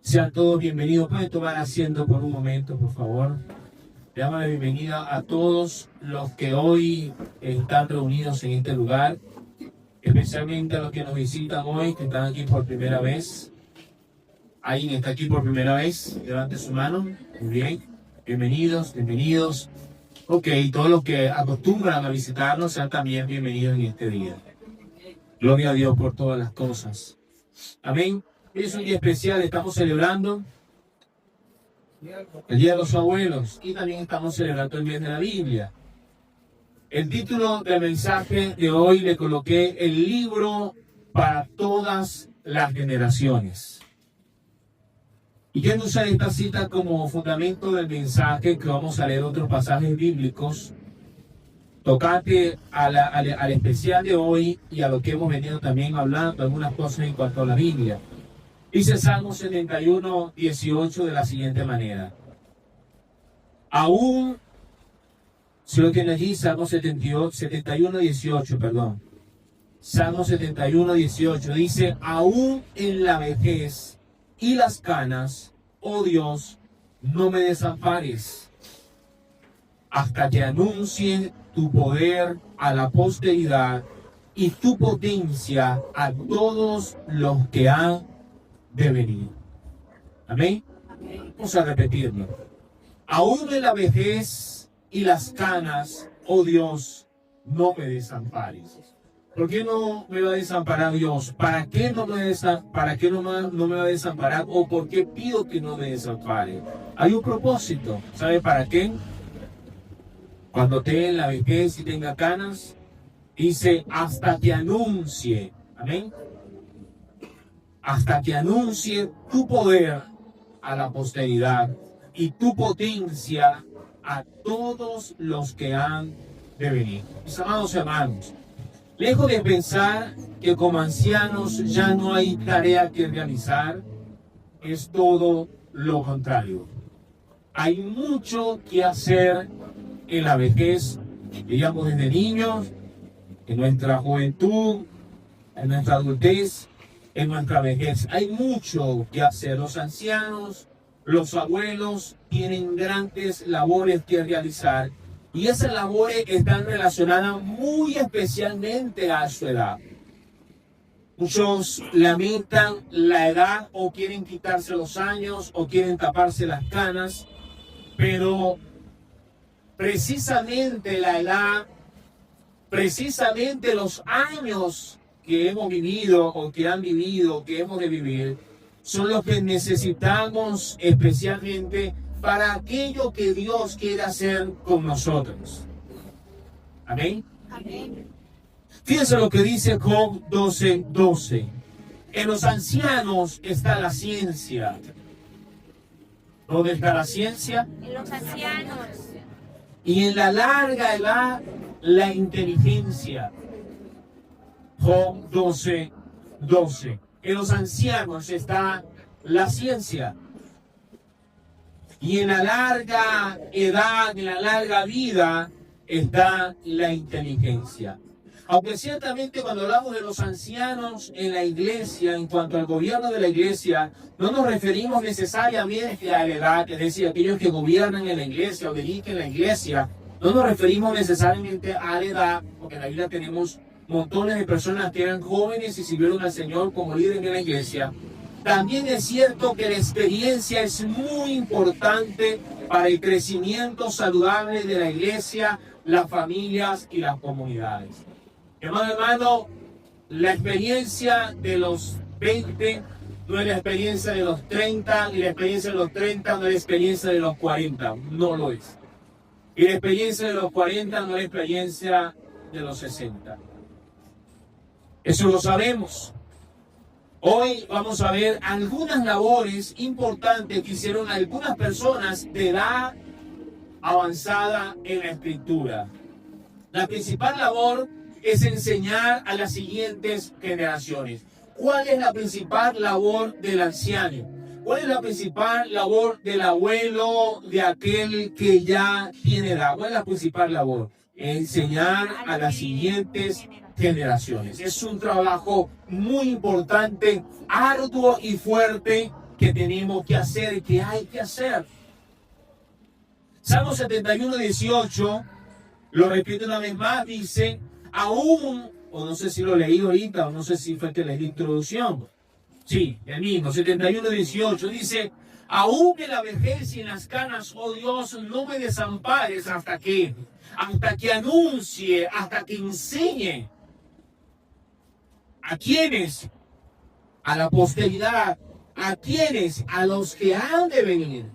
Sean todos bienvenidos. Pueden tomar asiento por un momento, por favor. Le damos la bienvenida a todos los que hoy están reunidos en este lugar, especialmente a los que nos visitan hoy, que están aquí por primera vez. ¿Alguien está aquí por primera vez? Levante su mano. Muy bien. Bienvenidos, bienvenidos. Ok, todos los que acostumbran a visitarnos sean también bienvenidos en este día. Gloria a Dios por todas las cosas. Amén. Es un día especial, estamos celebrando el Día de los Abuelos y también estamos celebrando el mes de la Biblia. El título del mensaje de hoy le coloqué: el libro para todas las generaciones. Y quiero usar esta cita como fundamento del mensaje, que vamos a leer otros pasajes bíblicos tocante al especial de hoy y a lo que hemos venido también hablando, algunas cosas en cuanto a la Biblia. Dice Salmo 71, 18 de la siguiente manera. Aún, si lo tiene allí, Salmo 71, 18, perdón. Salmo 71, 18 dice: aún en la vejez y las canas, oh Dios, no me desampares, hasta que anuncie tu poder a la posteridad y tu potencia a todos los que han de venir. Amén. Vamos a repetirlo. Aún en la vejez y las canas, oh Dios, no me desampares. ¿Por qué no me va a desamparar Dios? ¿Para qué no me va a desamparar? ¿O por qué pido que no me desampare? Hay un propósito. ¿Sabe para qué? Cuando esté en la vejez y tenga canas, dice: hasta que anuncie. Amén. Hasta que anuncie tu poder a la posteridad y tu potencia a todos los que han de venir. Mis amados hermanos, lejos de pensar que como ancianos ya no hay tarea que realizar, es todo lo contrario. Hay mucho que hacer en la vejez, digamos desde niños, en nuestra juventud, en nuestra adultez, en nuestra vejez. Hay mucho que hacer. Los ancianos, los abuelos tienen grandes labores que realizar, y esas labores están relacionadas muy especialmente a su edad. Muchos lamentan la edad, o quieren quitarse los años, o quieren taparse las canas, pero precisamente la edad, precisamente los años que hemos vivido o que han vivido, que hemos de vivir, son los que necesitamos especialmente para aquello que Dios quiere hacer con nosotros. Amén. Amén. Fíjense lo que dice Job 12, 12. En los ancianos está la ciencia. ¿Dónde está la ciencia? En los ancianos. Y en la larga edad, la inteligencia. Job 12, 12. En los ancianos está la ciencia. Y en la larga edad, en la larga vida, está la inteligencia. Aunque ciertamente cuando hablamos de los ancianos en la iglesia, en cuanto al gobierno de la iglesia, no nos referimos necesariamente a la edad, es decir, aquellos que gobiernan en la iglesia o dirigen la iglesia. No nos referimos necesariamente a la edad, porque en la Biblia tenemos montones de personas que eran jóvenes y sirvieron al Señor como líderes de la iglesia. También es cierto que la experiencia es muy importante para el crecimiento saludable de la iglesia, las familias y las comunidades. Hermano, la experiencia de los 20 no es la experiencia de los 30, y la experiencia de los 30 no es la experiencia de los 40, no lo es. Y la experiencia de los 40 no es la experiencia de los 60. Eso lo sabemos. Hoy vamos a ver algunas labores importantes que hicieron algunas personas de edad avanzada en la Escritura. La principal labor es enseñar a las siguientes generaciones. ¿Cuál es la principal labor del anciano? ¿Cuál es la principal labor del abuelo, de aquel que ya tiene edad? ¿Cuál es la principal labor? Enseñar a las siguientes generaciones. Es un trabajo muy importante, arduo y fuerte, que tenemos que hacer, que hay que hacer. Salmo 71, 18, lo repito una vez más, dice, aún, o no sé si lo leí ahorita, o no sé si fue que leí la introducción. Sí, el mismo, 71, 18, dice, aún en la vejez y en las canas, oh Dios, no me desampares hasta que anuncie, hasta que enseñe. ¿A quiénes? A la posteridad. ¿A quiénes? A los que han de venir.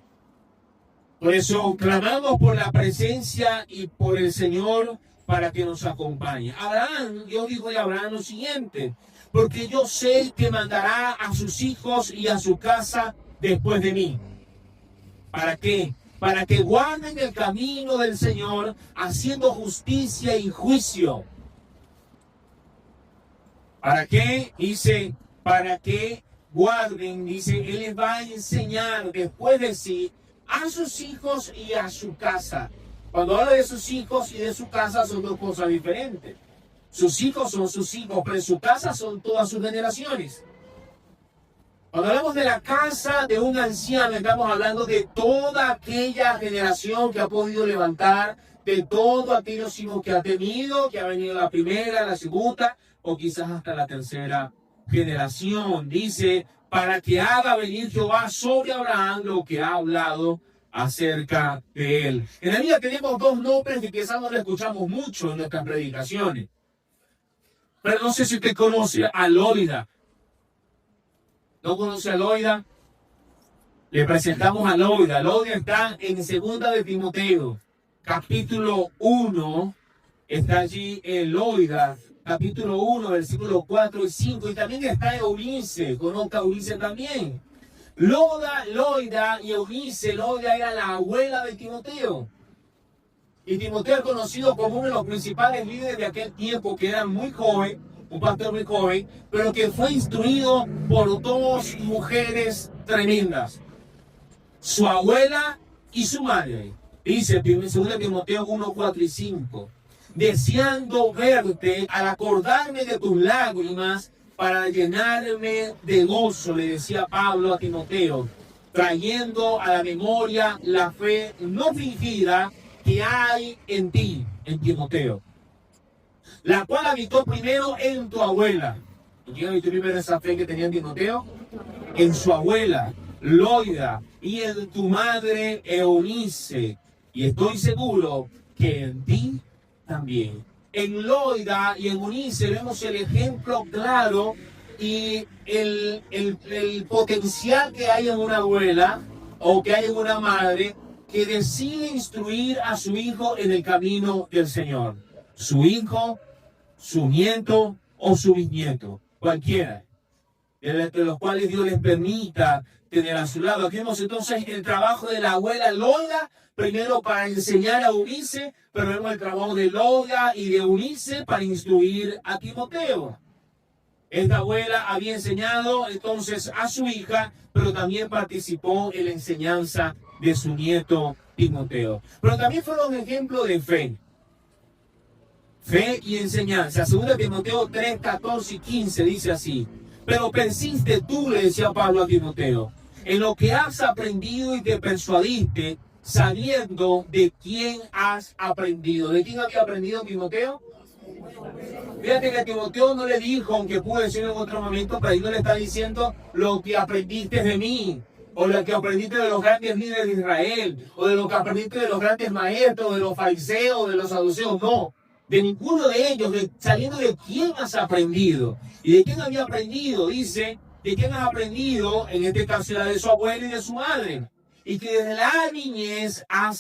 Por eso clamamos por la presencia y por el Señor para que nos acompañe. Abraham, Dios dijo de Abraham lo siguiente, porque yo sé que mandará a sus hijos y a su casa después de mí. ¿Para qué? Para que guarden el camino del Señor, haciendo justicia y juicio. ¿Para qué? Dice, para que guarden, dice, Él les va a enseñar después de sí a sus hijos y a su casa. Cuando habla de sus hijos y de su casa son dos cosas diferentes. Sus hijos son sus hijos, pero en su casa son todas sus generaciones. Cuando hablamos de la casa de un anciano, estamos hablando de toda aquella generación que ha podido levantar, de todos aquellos hijos que ha tenido, que ha venido la primera, la segunda, o quizás hasta la tercera generación. Dice, para que haga venir Jehová sobre Abraham lo que ha hablado acerca de él. En la Biblia tenemos dos nombres que quizás no le escuchamos mucho en nuestras predicaciones. Pero no sé si usted conoce a Loida. ¿No conoce a Loida? Le presentamos a Loida. Loida está en 2 de Timoteo, capítulo 1. Está allí en Loida, capítulo 1, versículos 4 y 5. Y también está Eunice. Conozca a Eunice también. Loida y Eunice. Loida era la abuela de Timoteo. Y Timoteo es conocido como uno de los principales líderes de aquel tiempo, que era muy joven, un pastor muy joven, pero que fue instruido por dos mujeres tremendas, su abuela y su madre. Dice 2 Timoteo 1, 4 y 5, deseando verte al acordarme de tus lágrimas para llenarme de gozo, le decía Pablo a Timoteo, trayendo a la memoria la fe no fingida que hay en ti, en Timoteo, la cual habitó primero en tu abuela. ¿Quién habitó primero esa fe que tenía en Timoteo? En su abuela, Loida, y en tu madre, Eunice. Y estoy seguro que en ti también. En Loida y en Eunice vemos el ejemplo claro y el potencial que hay en una abuela o que hay en una madre que decide instruir a su hijo en el camino del Señor. Su hijo, su nieto o su bisnieto, cualquiera, de los cuales Dios les permita tener a su lado. Aquí vemos entonces el trabajo de la abuela Loida, primero para enseñar a Eunice, pero vemos el trabajo de Loida y de Eunice para instruir a Timoteo. Esta abuela había enseñado entonces a su hija, pero también participó en la enseñanza de su nieto Timoteo. Pero también fueron ejemplos de fe. Fe y enseñanza. 2 Timoteo 3, 14 y 15 dice así. Pero persiste tú, le decía Pablo a Timoteo, en lo que has aprendido y te persuadiste, sabiendo de quién has aprendido. ¿De quién había aprendido Timoteo? Fíjate que a Timoteo no le dijo, aunque pude decirlo en otro momento, pero ahí no le está diciendo lo que aprendiste de mí, o lo que aprendiste de los grandes líderes de Israel, o de lo que aprendiste de los grandes maestros, de los fariseos, de los saduceos. No, de ninguno de ellos, sabiendo de quién has aprendido. ¿Y de quién había aprendido? Dice, de quién has aprendido, en este caso era de su abuela y de su madre. Y que desde la niñez has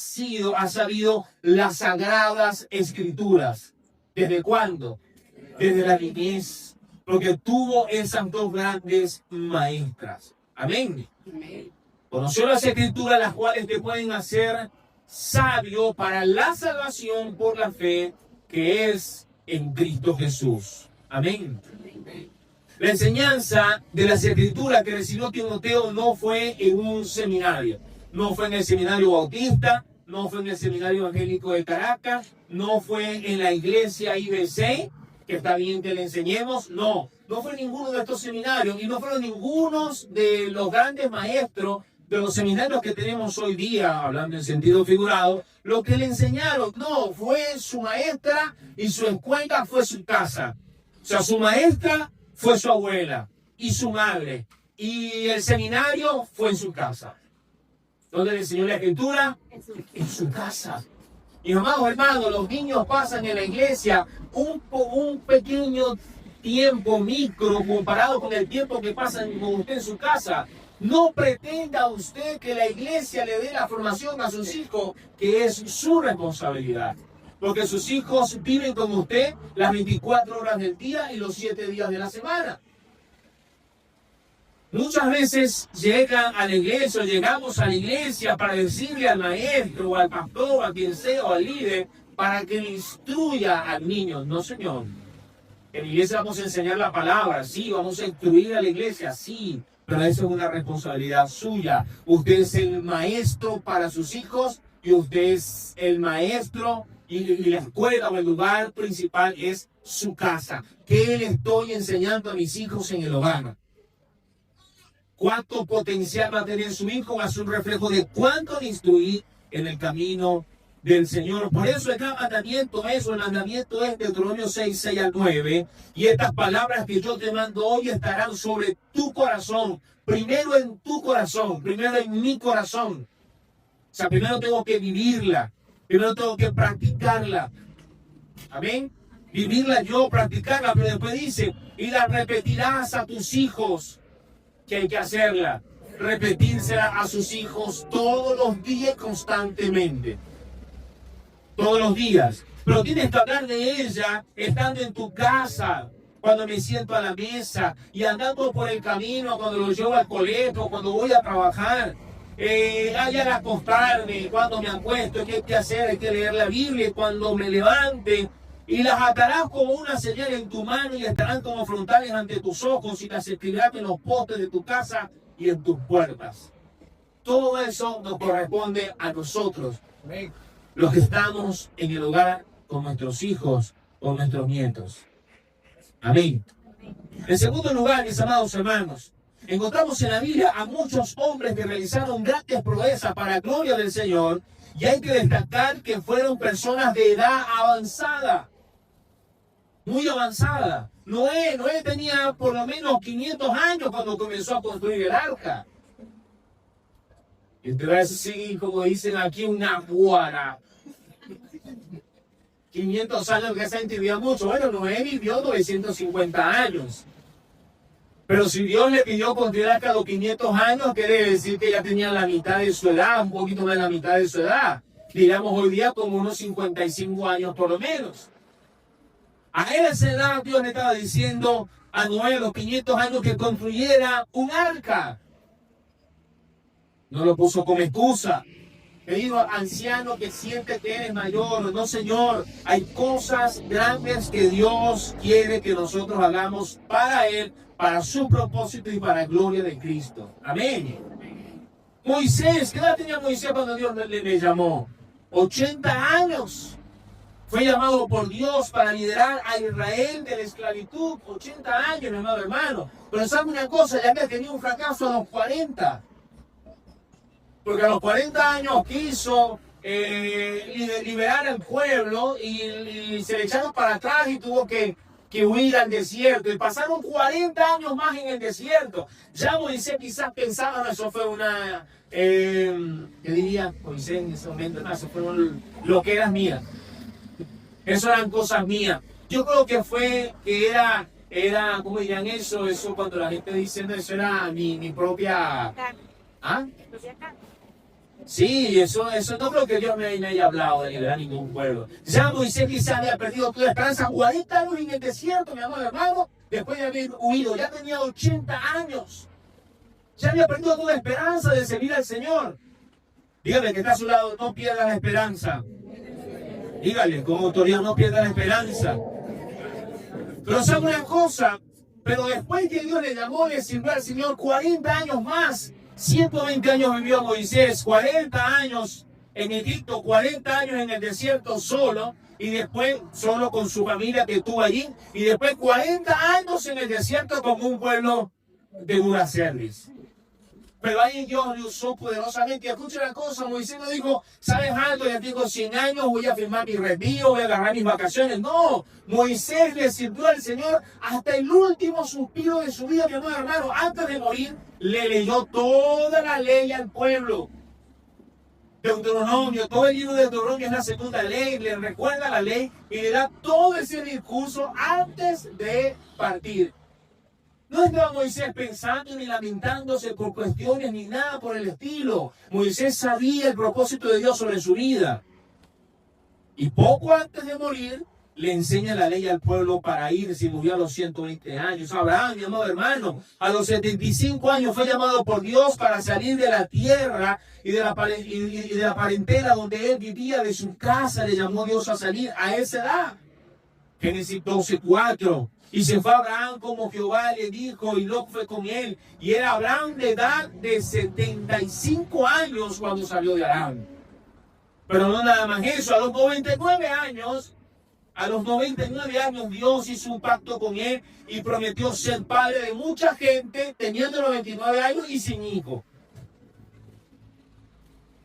sabido las sagradas escrituras. ¿Desde cuándo? Desde la niñez, porque tuvo esas dos grandes maestras. Amén. Conoció las escrituras, las cuales te pueden hacer sabio para la salvación por la fe que es en Cristo Jesús. Amén. La enseñanza de las escrituras que recibió Timoteo no fue en un seminario, no fue en el seminario bautista, no fue en el seminario evangélico de Caracas, no fue en la iglesia IBC, que está bien que le enseñemos, no no fue ninguno de estos seminarios y no fueron ningunos de los grandes maestros de los seminarios que tenemos hoy día, hablando en sentido figurado, lo que le enseñaron. No, fue su maestra y su escuela fue su casa. O sea, su maestra fue su abuela y su madre. Y el seminario fue en su casa. ¿Dónde le enseñó la escritura? En su casa. Y amados hermanos, los niños pasan en la iglesia un pequeño tiempo micro comparado con el tiempo que pasan con usted en su casa. No pretenda usted que la iglesia le dé la formación a sus hijos, que es su responsabilidad. Porque sus hijos viven con usted las 24 horas del día y los 7 días de la semana. Muchas veces llegan a la iglesia o llegamos a la iglesia para decirle al maestro o al pastor o a quien sea o al líder para que le instruya al niño. No, señor. En la iglesia vamos a enseñar la palabra, sí, vamos a instruir a la iglesia, sí, pero eso es una responsabilidad suya. Usted es el maestro para sus hijos y usted es el maestro y la escuela o el lugar principal es su casa. ¿Qué le estoy enseñando a mis hijos en el hogar? ¿Cuánto potencial va a tener su hijo? Va a ser un reflejo de cuánto le instruí en el camino del Señor. Por eso el mandamiento es Deuteronomio 6, 6 al 9. Y estas palabras que yo te mando hoy estarán sobre tu corazón. Primero en tu corazón, primero en mi corazón. O sea, primero tengo que vivirla, primero tengo que practicarla. Amén. Vivirla yo, practicarla, pero después dice, y la repetirás a tus hijos. Que hay que hacerla, repetírsela a sus hijos todos los días constantemente. Todos los días. Pero tienes que hablar de ella estando en tu casa, cuando me siento a la mesa y andando por el camino, cuando lo llevo al colegio, cuando voy a trabajar, al acostarme, cuando me acuesto, ¿qué hay que hacer? Hay que leer la Biblia cuando me levante. Y las atarás como una señal en tu mano y estarán como frontales ante tus ojos y las escribirás en los postes de tu casa y en tus puertas. Todo eso nos corresponde a nosotros, los que estamos en el hogar con nuestros hijos o nuestros nietos. Amén. En segundo lugar, mis amados hermanos, encontramos en la Biblia a muchos hombres que realizaron grandes proezas para la gloria del Señor y hay que destacar que fueron personas de edad avanzada. Muy avanzada. Noé tenía por lo menos 500 años cuando comenzó a construir el arca. Y te va a decir, como dicen aquí, una guara. 500 años que se vivió mucho. Bueno, Noé vivió 950 años. Pero si Dios le pidió construir el arca a los 500 años, quiere decir que ya tenía la mitad de su edad, un poquito más de la mitad de su edad. Digamos hoy día como unos 55 años por lo menos. A esa edad Dios le estaba diciendo a Noé, los 500 años, que construyera un arca. No lo puso como excusa. Querido anciano que siente que eres mayor, no, señor, hay cosas grandes que Dios quiere que nosotros hagamos para Él, para su propósito y para la gloria de Cristo. Amén. Moisés, ¿qué edad tenía Moisés cuando Dios le llamó? 80 años. Fue llamado por Dios para liderar a Israel de la esclavitud. 80 años, mi amado hermano. Pero ¿sabe una cosa? Ya que tenía un fracaso a los 40. Porque a los 40 años quiso liberar al pueblo y se le echaron para atrás y tuvo que huir al desierto. Y pasaron 40 años más en el desierto. Ya Moisés quizás pensaba, no, eso fue una... ¿qué diría Moisés en ese momento? No, eso fue lo que era mía. Eso eran cosas mías. Yo creo que era, ¿cómo dirían eso? Eso cuando la gente dice, no, eso era mi propia... ¿Ah? Sí, eso no creo que Dios me haya hablado de liberar ningún pueblo. Ya Moisés quizás había perdido toda esperanza, 40 años en el desierto, mi amado hermano, después de haber huido. Ya tenía 80 años. Ya había perdido toda esperanza de servir al Señor. Dígame que está a su lado, no pierda la esperanza. Dígale, con autoridad, no pierda la esperanza. Pero sabe una cosa, pero después que Dios le llamó, le sirvió al Señor 40 años más. 120 años vivió Moisés, 40 años en Egipto, 40 años en el desierto solo, y después solo con su familia que estuvo allí, y después 40 años en el desierto como un pueblo de dura service. Pero ahí Dios le usó poderosamente. Y escucha la cosa, Moisés no dijo, ¿sabes algo? Ya tengo 100 años, voy a firmar mi retiro, voy a agarrar mis vacaciones. No, Moisés le sirvió al Señor hasta el último suspiro de su vida, mi amado hermano. Antes de morir, le leyó toda la ley al pueblo. Deuteronomio, todo el libro de Deuteronomio es la segunda ley, le recuerda la ley y le da todo ese discurso antes de partir. No estaba Moisés pensando ni lamentándose por cuestiones ni nada por el estilo. Moisés sabía el propósito de Dios sobre su vida. Y poco antes de morir, le enseña la ley al pueblo para irse y murió a los 120 años. Abraham, mi amado hermano, a los 75 años fue llamado por Dios para salir de la tierra y de la parentela donde él vivía, de su casa, le llamó Dios a salir a esa edad. Génesis 12:4. Y se fue Abraham como Jehová le dijo, y Lot fue con él. Y era Abraham de edad de 75 años cuando salió de Aram. Pero no nada más eso, a los 99 años Dios hizo un pacto con él y prometió ser padre de mucha gente, teniendo 99 años y sin hijo.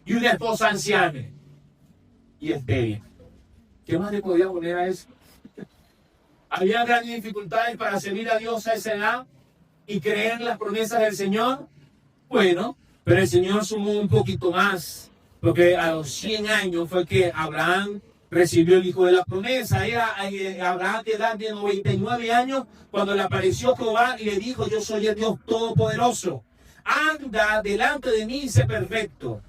Y una esposa anciana y estéril. ¿Qué más le podía poner a eso? Había grandes dificultades para servir a Dios a esa edad y creer en las promesas del Señor. Bueno, pero el Señor sumó un poquito más, porque a los 100 años fue que Abraham recibió el hijo de la promesa. Era Abraham de edad de 99 años cuando le apareció Jehová y le dijo, yo soy el Dios Todopoderoso. Anda delante de mí y sé perfecto.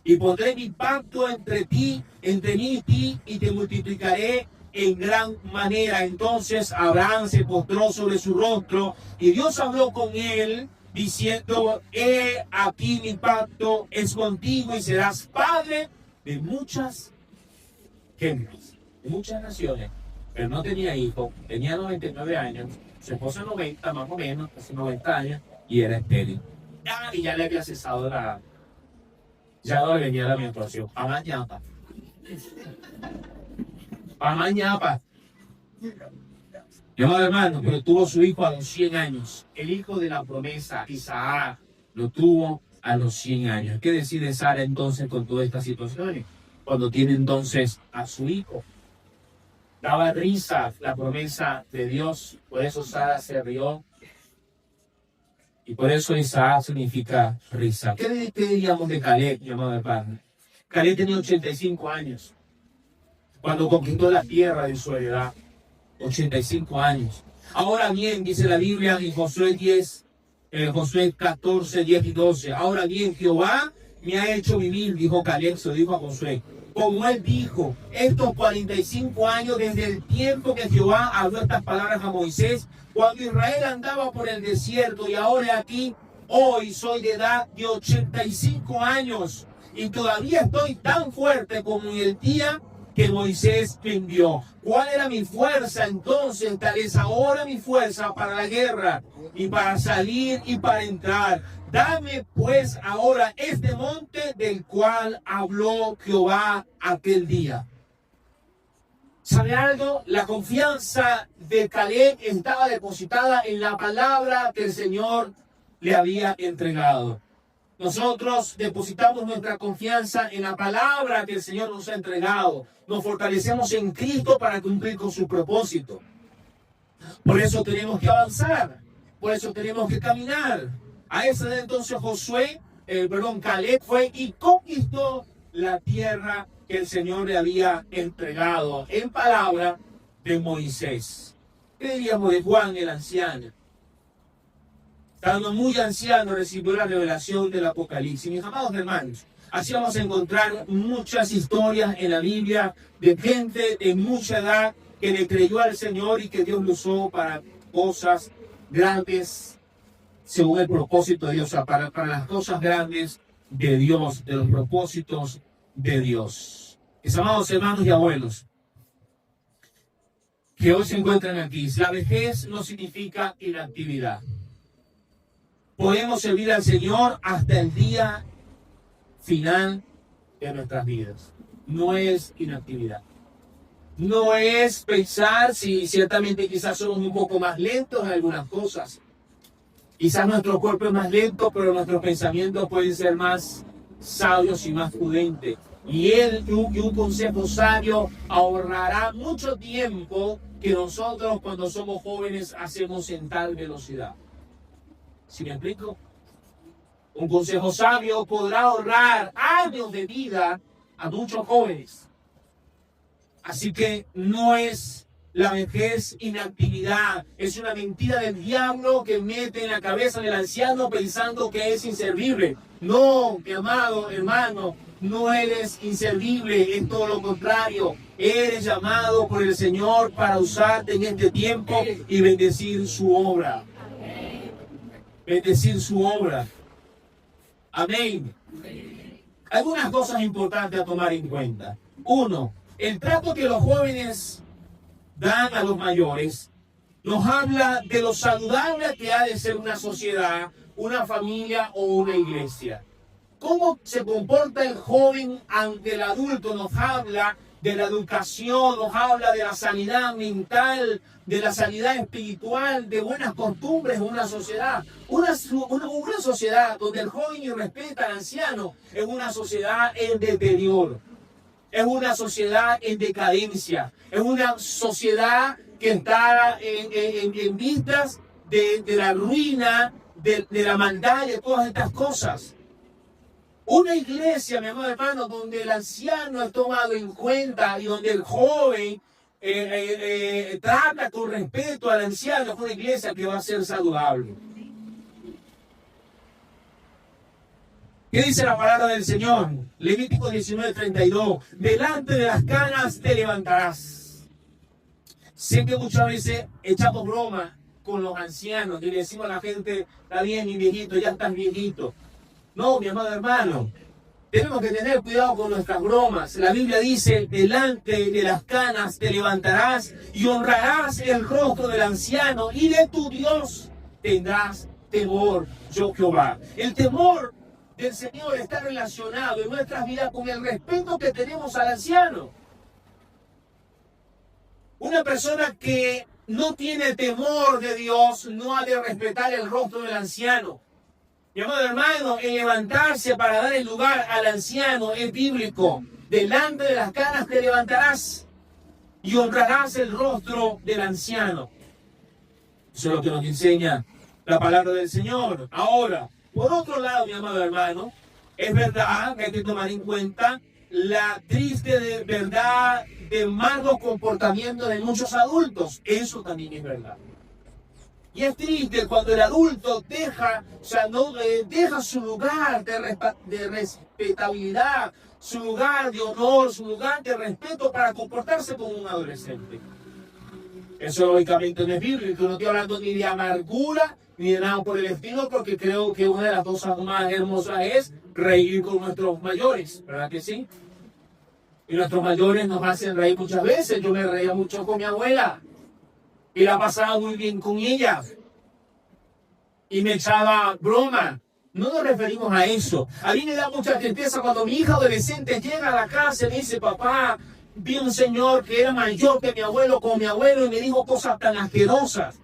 Y pondré mi pacto entre mí y ti, y te multiplicaré en gran manera. Entonces Abraham se postró sobre su rostro y Dios habló con él diciendo, he aquí mi pacto es contigo y serás padre de muchas gentes, de muchas naciones. Pero no tenía hijo, tenía 99 años, su esposa 90 más o menos, casi 90 años, y era estéril. Y ya le había cesado ya no le venía la menstruación. A mañana. Mi amado hermano, pero tuvo su hijo a los 100 años. El hijo de la promesa, Isaac, lo tuvo a los 100 años. ¿Qué decide Sara entonces con todas estas situaciones? Cuando tiene entonces a su hijo. Daba risa la promesa de Dios, por eso Sara se rió. Y por eso Isaac significa risa. ¿Qué diríamos de Caleb, mi amado hermano? Caleb tenía 85 años. Cuando conquistó la tierra de su heredad, 85 años. Ahora bien, dice la Biblia en Josué 14, 10 y 12. Ahora bien, Jehová me ha hecho vivir, dijo Caleb, se lo dijo a Josué. Como él dijo, estos 45 años desde el tiempo que Jehová habló estas palabras a Moisés, cuando Israel andaba por el desierto, y ahora aquí, hoy soy de edad de 85 años, y todavía estoy tan fuerte como en el día que Moisés me envió. ¿Cuál era mi fuerza entonces? Tal es ahora mi fuerza para la guerra y para salir y para entrar. Dame pues ahora este monte del cual habló Jehová aquel día. ¿Sabe algo? La confianza de Caleb estaba depositada en la palabra que el Señor le había entregado. Nosotros depositamos nuestra confianza en la palabra que el Señor nos ha entregado. Nos fortalecemos en Cristo para cumplir con su propósito. Por eso tenemos que avanzar. Por eso tenemos que caminar. A esa edad entonces Caleb fue y conquistó la tierra que el Señor le había entregado en palabra de Moisés. ¿Qué diríamos de Juan el anciano? Estando muy anciano, recibió la revelación del Apocalipsis. Mis amados hermanos, así vamos a encontrar muchas historias en la Biblia de gente de mucha edad que le creyó al Señor y que Dios lo usó para cosas grandes, según el propósito de Dios, o sea, para las cosas grandes de Dios, de los propósitos de Dios. Mis amados hermanos y abuelos, que hoy se encuentran aquí, la vejez no significa inactividad. Podemos servir al Señor hasta el día final de nuestras vidas. No es inactividad. No es pensar si ciertamente quizás somos un poco más lentos en algunas cosas. Quizás nuestro cuerpo es más lento, pero nuestros pensamientos pueden ser más sabios y más prudentes. Y un consejo sabio ahorrará mucho tiempo que nosotros cuando somos jóvenes hacemos en tal velocidad. ¿Sí me explico? Un consejo sabio podrá ahorrar años de vida a muchos jóvenes. Así que no es la vejez inactividad, es una mentira del diablo que mete en la cabeza del anciano pensando que es inservible. No, mi amado hermano, no eres inservible, es todo lo contrario. Eres llamado por el Señor para usarte en este tiempo y bendecir su obra. Bendecir su obra. Amén. Algunas cosas importantes a tomar en cuenta. Uno, el trato que los jóvenes dan a los mayores nos habla de lo saludable que ha de ser una sociedad, una familia o una iglesia. Cómo se comporta el joven ante el adulto nos habla de la educación, nos habla de la sanidad mental, de la sanidad espiritual, de buenas costumbres en una sociedad. Una sociedad donde el joven irrespeta al anciano es una sociedad en deterioro. Es una sociedad en decadencia. Es una sociedad que está en vistas de la ruina, de la maldad, de todas estas cosas. Una iglesia, mi amado hermano, donde el anciano es tomado en cuenta y donde el joven trata con respeto al anciano, es una iglesia que va a ser saludable. ¿Qué dice la palabra del Señor? Levítico 19:32. Delante de las canas te levantarás. Sé que muchas veces echamos broma con los ancianos y le decimos a la gente, está bien mi viejito, ya estás viejito. No, mi amado hermano, tenemos que tener cuidado con nuestras bromas. La Biblia dice, delante de las canas te levantarás y honrarás el rostro del anciano y de tu Dios tendrás temor, yo Jehová. El temor del Señor está relacionado en nuestras vidas con el respeto que tenemos al anciano. Una persona que no tiene temor de Dios no ha de respetar el rostro del anciano. Mi amado hermano, el levantarse para dar el lugar al anciano es bíblico. Delante de las canas te levantarás y honrarás el rostro del anciano. Eso es lo que nos enseña la palabra del Señor. Ahora, por otro lado, mi amado hermano, es verdad que hay que tomar en cuenta la triste verdad de malos comportamientos de muchos adultos. Eso también es verdad. Y es triste cuando el adulto deja su lugar de respetabilidad, su lugar de honor, su lugar de respeto para comportarse como un adolescente. Eso lógicamente no es bíblico. No estoy hablando ni de amargura ni de nada por el estilo, porque creo que una de las cosas más hermosas es reír con nuestros mayores, ¿verdad que sí? Y nuestros mayores nos hacen reír muchas veces. Yo me reía mucho con mi abuela y la pasaba muy bien con ella y me echaba broma. No nos referimos a eso. A mí me da mucha tristeza cuando mi hija adolescente llega a la casa y me dice, papá, vi un señor que era mayor que mi abuelo, como mi abuelo, y me dijo cosas tan asquerosas,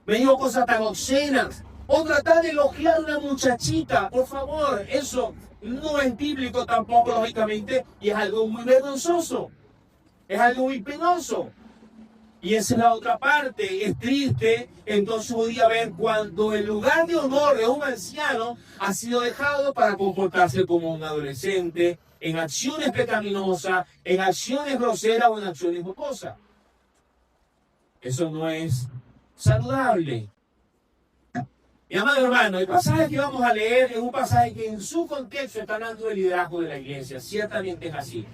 me dijo cosas tan obscenas. O tratar de elogiar a una muchachita, por favor, eso no es bíblico tampoco, lógicamente, y es algo muy vergonzoso, es algo muy penoso. Y esa es la otra parte, es triste entonces hoy día ver cuando el lugar de honor de un anciano ha sido dejado para comportarse como un adolescente, en acciones pecaminosas, en acciones groseras o en acciones jocosas. Eso no es saludable. Mi amado hermano, el pasaje que vamos a leer es un pasaje que en su contexto está hablando del liderazgo de la iglesia, ciertamente es así.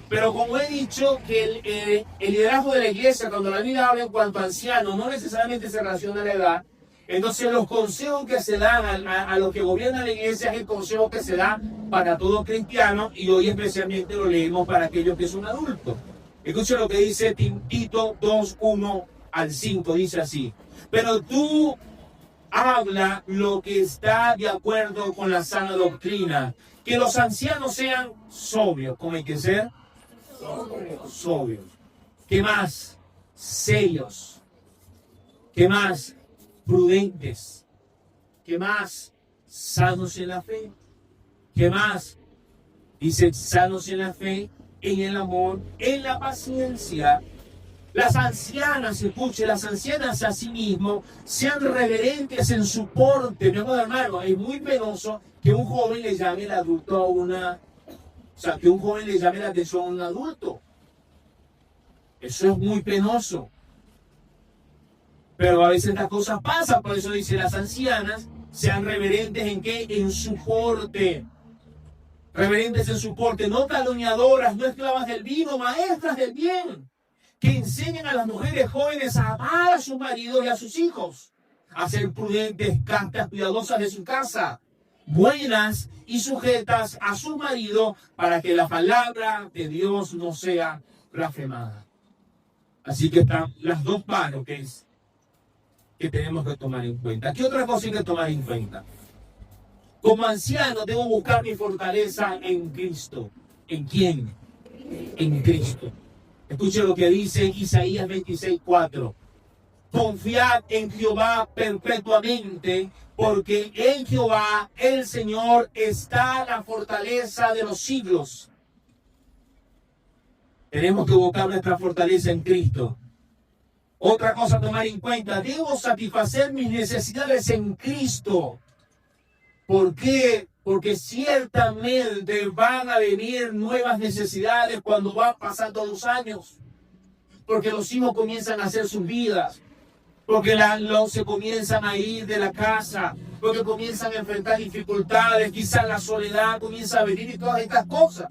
Pero como he dicho, que el liderazgo de la iglesia, cuando la Biblia habla en cuanto a ancianos, no necesariamente se relaciona a la edad. Entonces los consejos que se dan a los que gobiernan la iglesia es el consejo que se da para todo cristiano, y hoy especialmente lo leemos para aquellos que son adultos. Escuchen lo que dice Tito 2:1-5, dice así: pero tú habla lo que está de acuerdo con la sana doctrina, que los ancianos sean sobrios, como hay que ser sobrios, ¿Qué más? Serios. ¿Qué más? Prudentes. ¿Qué más? Sanos en la fe. ¿Qué más? Dice, sanos en la fe, en el amor, en la paciencia. Las ancianas, escuche, las ancianas a sí mismo sean reverentes en su porte. Mi amado hermano, es muy penoso que un joven le llame el adulto a una... O sea, que un joven le llame la atención a un adulto. Eso es muy penoso. Pero a veces las cosas pasan, por eso dice, las ancianas sean reverentes en qué? En su porte. Reverentes en su porte, no calumniadoras, no esclavas del vino, maestras del bien, que enseñen a las mujeres jóvenes a amar a sus maridos y a sus hijos, a ser prudentes, castas, cuidadosas de su casa, buenas y sujetas a su marido, para que la palabra de Dios no sea blasfemada. Así que están las dos partes que tenemos que tomar en cuenta. ¿Qué otra cosa hay que tomar en cuenta? Como anciano debo buscar mi fortaleza en Cristo. ¿En quién? En Cristo. Escuche lo que dice Isaías 26:4. Confiad en Jehová perpetuamente, porque en Jehová el Señor está la fortaleza de los siglos. Tenemos que buscar nuestra fortaleza en Cristo. Otra cosa a tomar en cuenta, debo satisfacer mis necesidades en Cristo. ¿Por qué? Porque ciertamente van a venir nuevas necesidades cuando van pasando los años. Porque los hijos comienzan a hacer sus vidas. Porque los se comienzan a ir de la casa. Porque comienzan a enfrentar dificultades. Quizás la soledad comienza a venir y todas estas cosas.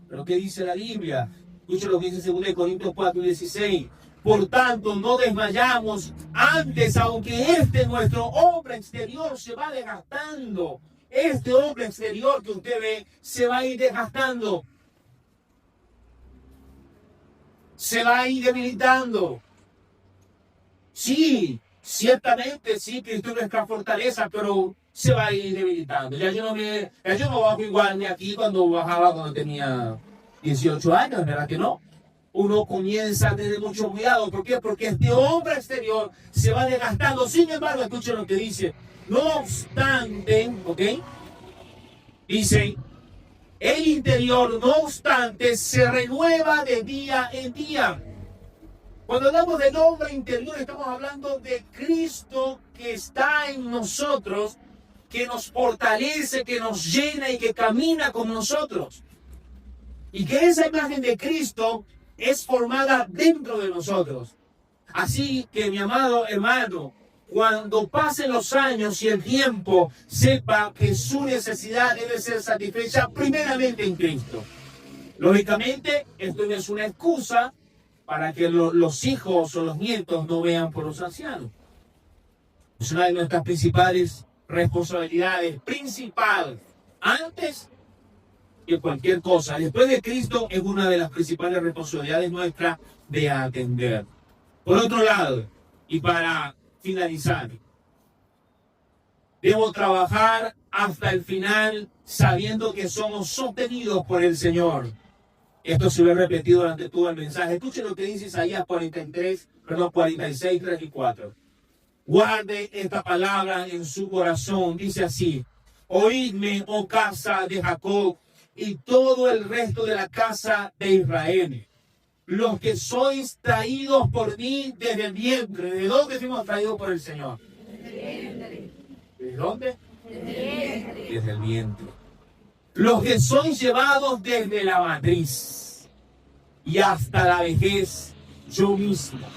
Pero ¿qué dice la Biblia? Escuchen lo que dice 2 Corintios 4:16. Por tanto, no desmayamos antes, aunque nuestro hombre exterior se va desgastando. Este hombre exterior que usted ve se va a ir desgastando. Se va a ir debilitando. Sí, ciertamente sí, Cristo es nuestra fortaleza, pero se va a ir debilitando. Ya yo no bajo igual ni aquí cuando bajaba cuando tenía 18 años, ¿verdad que no? Uno comienza a tener mucho cuidado. ¿Por qué? Porque este hombre exterior se va desgastando. Sin embargo, escuchen lo que dice. No obstante, ¿ok? Dice, el interior, no obstante, se renueva de día en día. Cuando hablamos del hombre interior, estamos hablando de Cristo que está en nosotros, que nos fortalece, que nos llena y que camina con nosotros. Y que esa imagen de Cristo es formada dentro de nosotros. Así que, mi amado hermano, cuando pasen los años y el tiempo, sepa que su necesidad debe ser satisfecha primeramente en Cristo. Lógicamente, esto no es una excusa para que los hijos o los nietos no vean por los ancianos. Es una de nuestras principales responsabilidades, principal, antes que cualquier cosa. Después de Cristo es una de las principales responsabilidades nuestras de atender. Por otro lado, y para finalizar, debo trabajar hasta el final sabiendo que somos sostenidos por el Señor. Esto se lo he repetido durante todo el mensaje. Escuchen lo que dice Isaías 46, 3 y 4. Guarde esta palabra en su corazón. Dice así: oídme, oh casa de Jacob, y todo el resto de la casa de Israel, los que sois traídos por mí desde el vientre. ¿De dónde fuimos traídos por el Señor? ¿De dónde? Desde el vientre. Los que sois llevados desde la matriz y hasta la vejez, yo mismo.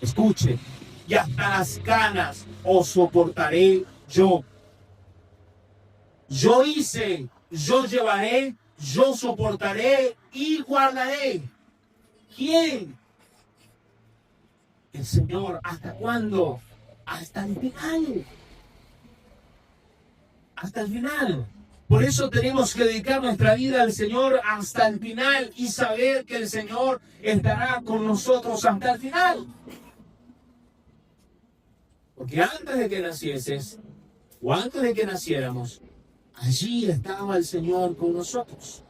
Escuche, y hasta las canas os soportaré yo. Yo hice, yo llevaré, yo soportaré y guardaré. ¿Quién? El Señor. ¿Hasta cuándo? Hasta el final. Hasta el final. Por eso tenemos que dedicar nuestra vida al Señor hasta el final y saber que el Señor estará con nosotros hasta el final. Porque antes de que nacieses, o antes de que naciéramos, allí estaba el Señor con nosotros.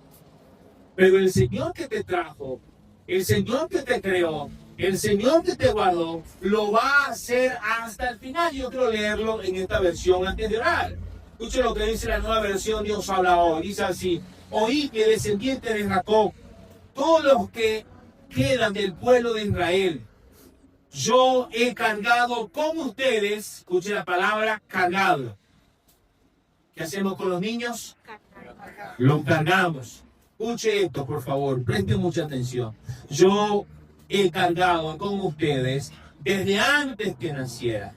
Pero el Señor que te trajo El Señor que te creó, el Señor que te guardó, lo va a hacer hasta el final. Yo quiero leerlo en esta versión antes de orar. Escuche lo que dice la nueva versión, Dios habla hoy. Dice así: oí que descendientes de Jacob, todos los que quedan del pueblo de Israel, yo he cargado con ustedes. Escuche la palabra cargado. ¿Qué hacemos con los niños? Los cargamos. Escuche esto, por favor, preste mucha atención. Yo he cargado con ustedes desde antes que naciera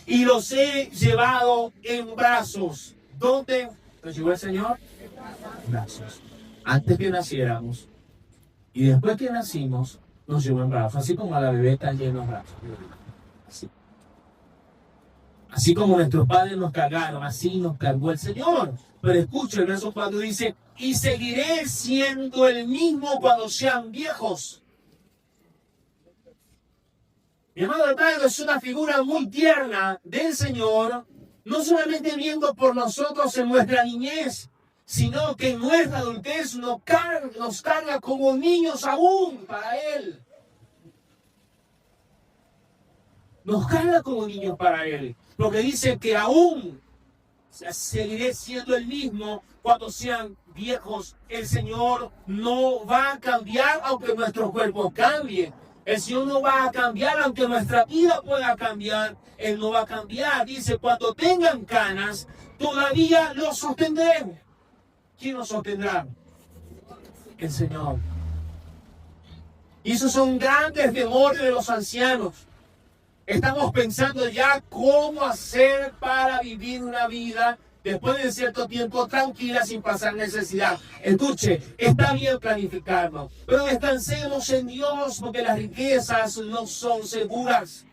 y los he llevado en brazos. ¿Dónde nos llevó el Señor? En brazos. Antes que naciéramos y después que nacimos, nos llevó en brazos. Así como a la bebé está lleno de brazos. Así. Así como nuestros padres nos cargaron, así nos cargó el Señor. Pero escucha el verso 4, dice: y seguiré siendo el mismo cuando sean viejos. Mi amado hermano, es una figura muy tierna del Señor, no solamente viendo por nosotros en nuestra niñez, sino que en nuestra adultez nos carga como niños aún para Él. Nos carga como niños para Él, porque dice que aún seguiré siendo el mismo cuando sean viejos. El Señor no va a cambiar aunque nuestro cuerpo cambie. El Señor no va a cambiar aunque nuestra vida pueda cambiar. Él no va a cambiar. Dice: cuando tengan canas, todavía los sostendré. ¿Quién los sostendrá? El Señor. Y esos son grandes temores de los ancianos. Estamos pensando ya cómo hacer para vivir una vida después de cierto tiempo tranquila sin pasar necesidad. Escuche, está bien planificarnos, pero descansemos en Dios porque las riquezas no son seguras.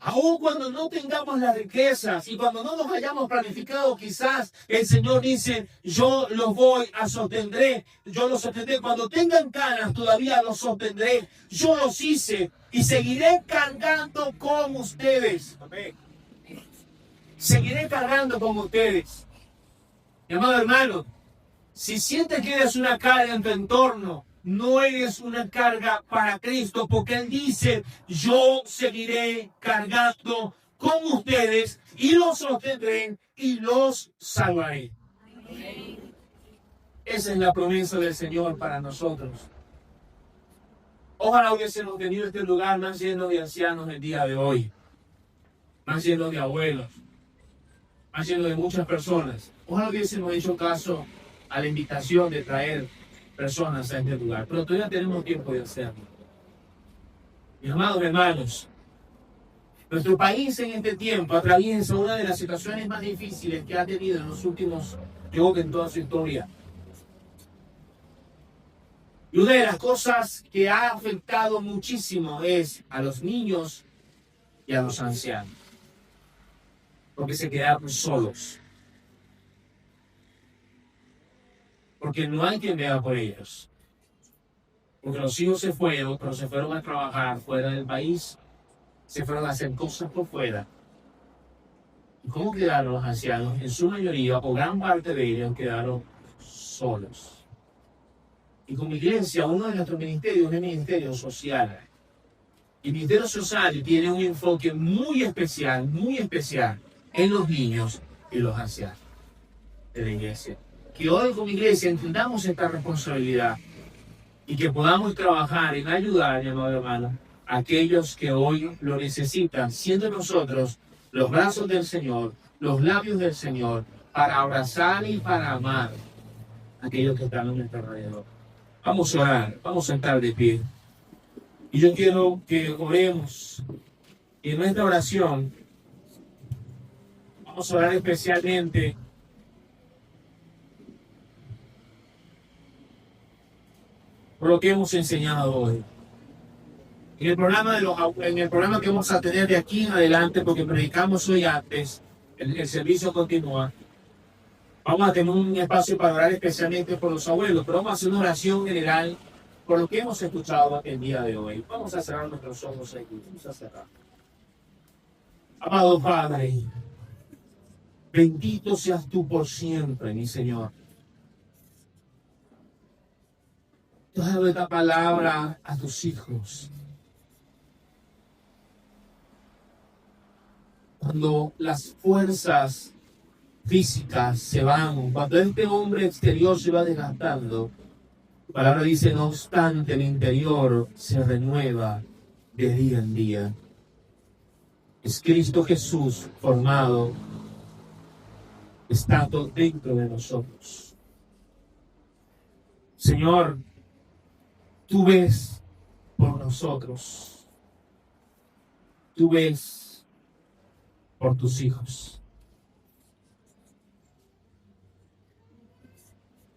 Aun cuando no tengamos las riquezas y cuando no nos hayamos planificado, quizás el Señor dice: yo los voy a sostendré, yo los sostendré. Cuando tengan canas, todavía los sostendré. Yo los hice y seguiré cargando con ustedes. Amén. Seguiré cargando con ustedes. Mi amado hermano, si sientes que eres una carga en tu entorno, no eres una carga para Cristo, porque Él dice: yo seguiré cargando con ustedes y los sostendré y los salvaré. Esa es la promesa del Señor para nosotros. Ojalá hubiésemos tenido este lugar más lleno de ancianos el día de hoy, más lleno de abuelos, más lleno de muchas personas. Ojalá hubiésemos hecho caso a la invitación de traer personas a este lugar, pero todavía tenemos tiempo de hacerlo. Mis amados hermanos, nuestro país en este tiempo atraviesa una de las situaciones más difíciles que ha tenido en los últimos, yo creo que en toda su historia. Y una de las cosas que ha afectado muchísimo es a los niños y a los ancianos, porque se quedaron solos. Porque no hay quien vea por ellos. Porque los hijos se fueron, pero se fueron a trabajar fuera del país, se fueron a hacer cosas por fuera. ¿Y cómo quedaron los ancianos? En su mayoría, o gran parte de ellos, quedaron solos. Y como iglesia, uno de nuestros ministerios es el ministerio social. Y el ministerio social tiene un enfoque muy especial en los niños y los ancianos de la iglesia. Que hoy como iglesia entendamos esta responsabilidad y que podamos trabajar en ayudar, mi amado hermano, a aquellos que hoy lo necesitan, siendo nosotros los brazos del Señor, los labios del Señor, para abrazar y para amar a aquellos que están a nuestro alrededor. Vamos a orar, vamos a estar de pie. Y yo quiero que oremos. Y en nuestra oración vamos a orar especialmente por lo que hemos enseñado hoy. En el programa que vamos a tener de aquí en adelante, porque predicamos hoy antes, el servicio continúa, vamos a tener un espacio para orar especialmente por los abuelos, pero vamos a hacer una oración general por lo que hemos escuchado el día de hoy. Vamos a cerrar nuestros ojos aquí, vamos a cerrar. Amado Padre, bendito seas tú por siempre, mi Señor. Tú has dado esta palabra a tus hijos. Cuando las fuerzas físicas se van, cuando este hombre exterior se va desgastando, la palabra dice, no obstante, el interior se renueva de día en día. Es Cristo Jesús formado, estando dentro de nosotros. Señor, tú ves por nosotros. Tú ves por tus hijos.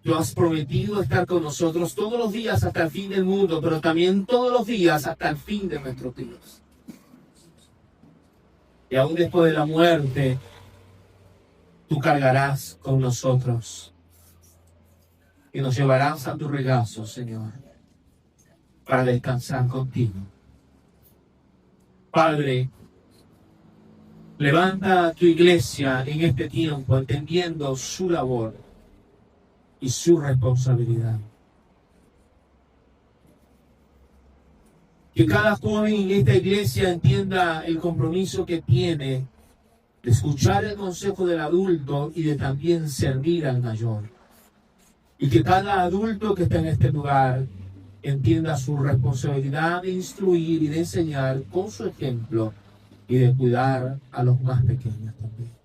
Tú has prometido estar con nosotros todos los días hasta el fin del mundo, pero también todos los días hasta el fin de nuestros días. Y aún después de la muerte, tú cargarás con nosotros y nos llevarás a tu regazo, Señor, para descansar contigo. Padre, levanta a tu iglesia en este tiempo, entendiendo su labor y su responsabilidad. Que cada joven en esta iglesia entienda el compromiso que tiene de escuchar el consejo del adulto y de también servir al mayor. Y que cada adulto que está en este lugar entienda su responsabilidad de instruir y de enseñar con su ejemplo y de cuidar a los más pequeños también.